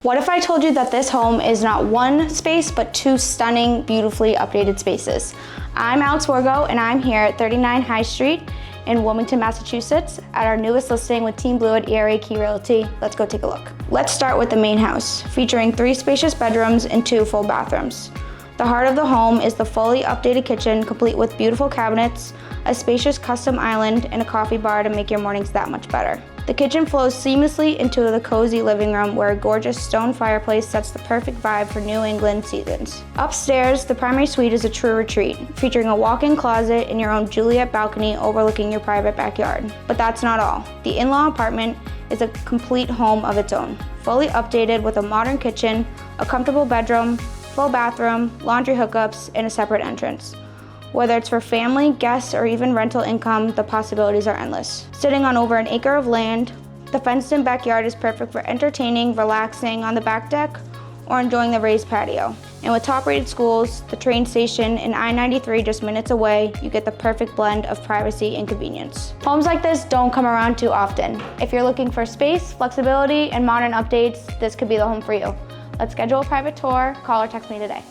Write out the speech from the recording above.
What if I told you that this home is not one space, but two stunning, beautifully updated spaces? I'm Alex Wargo, and I'm here at 39 High Street in Wilmington, Massachusetts at our newest listing with Team Blue at ERA Key Realty. Let's go take a look. Let's start with the main house, featuring 3 spacious bedrooms and 2 full bathrooms. The heart of the home is the fully updated kitchen, complete with beautiful cabinets, a spacious custom island, and a coffee bar to make your mornings that much better. The kitchen flows seamlessly into the cozy living room where a gorgeous stone fireplace sets the perfect vibe for New England seasons. Upstairs, the primary suite is a true retreat, featuring a walk-in closet and your own Juliette balcony overlooking your private backyard. But that's not all. The in-law apartment is a complete home of its own, fully updated with a modern kitchen, a comfortable bedroom, full bathroom, laundry hookups, and a separate entrance. Whether it's for family, guests, or even rental income, the possibilities are endless. Sitting on over an acre of land, the fenced-in backyard is perfect for entertaining, relaxing on the back deck, or enjoying the raised patio. And with top-rated schools, the train station, and I-93 just minutes away, you get the perfect blend of privacy and convenience. Homes like this don't come around too often. If you're looking for space, flexibility, and modern updates, this could be the home for you. Let's schedule a private tour. Call or text me today.